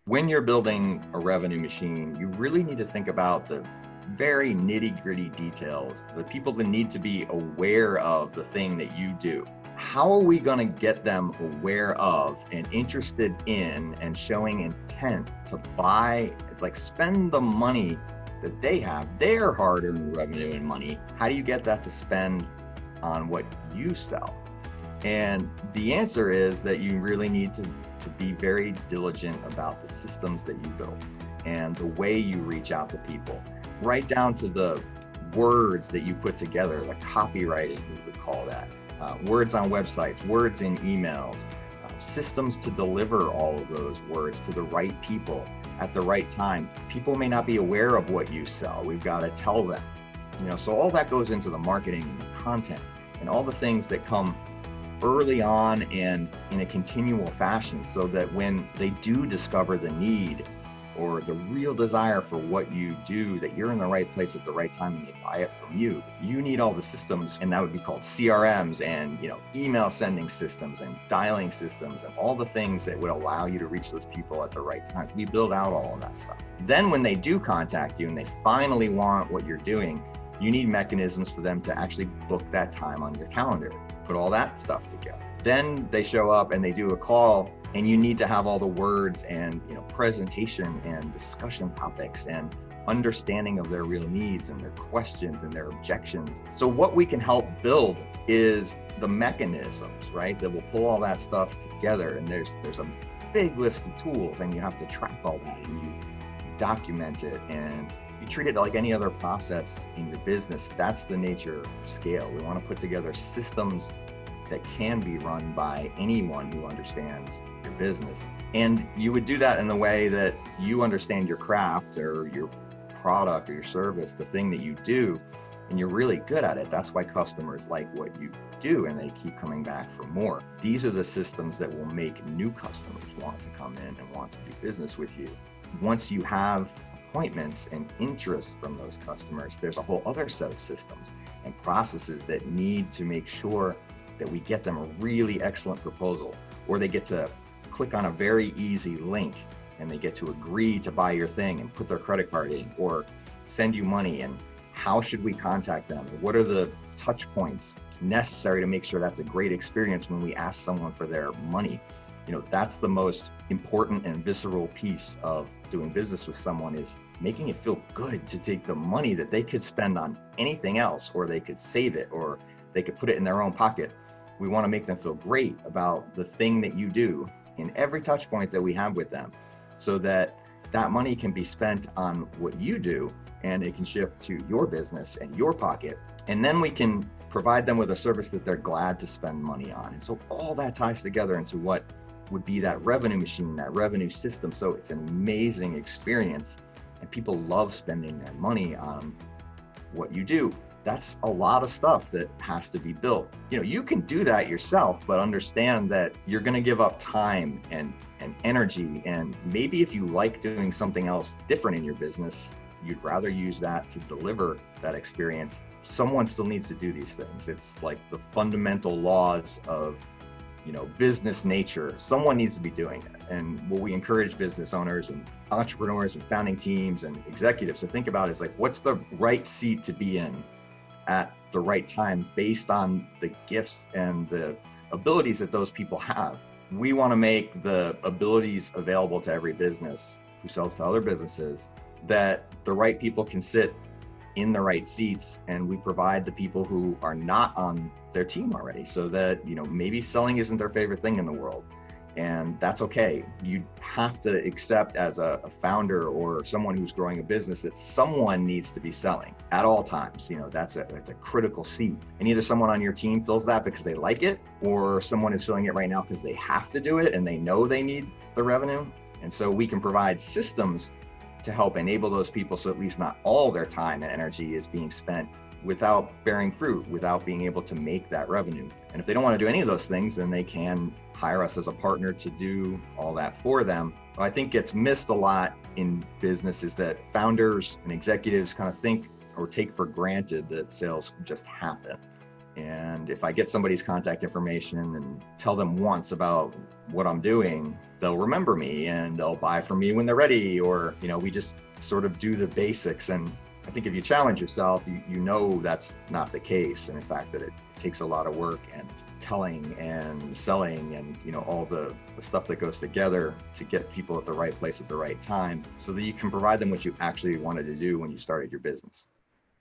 When you're building a revenue machine, you really need to think about the very nitty-gritty details, the people that need to be aware of the thing that you do. How are we going to get them aware of and interested in and showing intent to buy? It's like spend the money that they have, their hard-earned revenue and money. How do you get that to spend on what you sell? And the answer is that you really need to be very diligent about the systems that you build and the way you reach out to people, right down to the words that you put together, the copywriting, we would call that, words on websites, words in emails, systems to deliver all of those words to the right people at the right time. People may not be aware of what you sell. We've got to tell them, so all that goes into the marketing and the content and all the things that come early on and in a continual fashion, so that when they do discover the need or the real desire for what you do, that you're in the right place at the right time and they buy it from you. You need all the systems, and that would be called CRMs and email sending systems and dialing systems and all the things that would allow you to reach those people at the right time. We build out all of that stuff. Then when they do contact you and they finally want what you're doing, you need mechanisms for them to actually book that time on your calendar. Put all that stuff together. Then they show up and they do a call, and you need to have all the words and presentation and discussion topics and understanding of their real needs and their questions and their objections. So what we can help build is the mechanisms, right, that will pull all that stuff together. And there's a big list of tools, and you have to track all that, and you document it, and you treat it like any other process in your business. That's the nature of scale. We want to put together systems that can be run by anyone who understands your business. And you would do that in the way that you understand your craft or your product or your service, the thing that you do, and you're really good at it. That's why customers like what you do and they keep coming back for more. These are the systems that will make new customers want to come in and want to do business with you. Once you have appointments and interest from those customers, there's a whole other set of systems and processes that need to make sure that we get them a really excellent proposal, or they get to click on a very easy link and they get to agree to buy your thing and put their credit card in or send you money. And how should we contact them? What are the touch points necessary to make sure that's a great experience when we ask someone for their money? That's the most important and visceral piece of doing business with someone, is making it feel good to take the money that they could spend on anything else, or they could save it, or they could put it in their own pocket. We want to make them feel great about the thing that you do in every touch point that we have with them, so that that money can be spent on what you do and it can shift to your business and your pocket. And then we can provide them with a service that they're glad to spend money on. And so all that ties together into what would be that revenue machine, that revenue system. So it's an amazing experience, and people love spending their money on what you do. That's a lot of stuff that has to be built. You can do that yourself, but understand that you're going to give up time and energy. And maybe if you like doing something else different in your business, you'd rather use that to deliver that experience. Someone still needs to do these things. It's like the fundamental laws of business nature. Someone needs to be doing it. And what we encourage business owners and entrepreneurs and founding teams and executives to think about is like, what's the right seat to be in at the right time based on the gifts and the abilities that those people have. We want to make the abilities available to every business who sells to other businesses, that the right people can sit in the right seats, and we provide the people who are not on their team already, so that maybe selling isn't their favorite thing in the world, and that's okay. You have to accept as a founder or someone who's growing a business that someone needs to be selling at all times. That's a critical seat, and either someone on your team fills that because they like it, or someone is filling it right now because they have to do it and they know they need the revenue. And so we can provide systems to help enable those people, so at least not all their time and energy is being spent without bearing fruit, without being able to make that revenue. And if they don't want to do any of those things, then they can hire us as a partner to do all that for them. What I think gets missed a lot in business is that founders and executives kind of think or take for granted that sales just happen. And if I get somebody's contact information and tell them once about what I'm doing, they'll remember me and they'll buy from me when they're ready. Or, we just sort of do the basics. And I think if you challenge yourself, you know that's not the case. And in fact, that it takes a lot of work and telling and selling and all the stuff that goes together to get people at the right place at the right time so that you can provide them what you actually wanted to do when you started your business.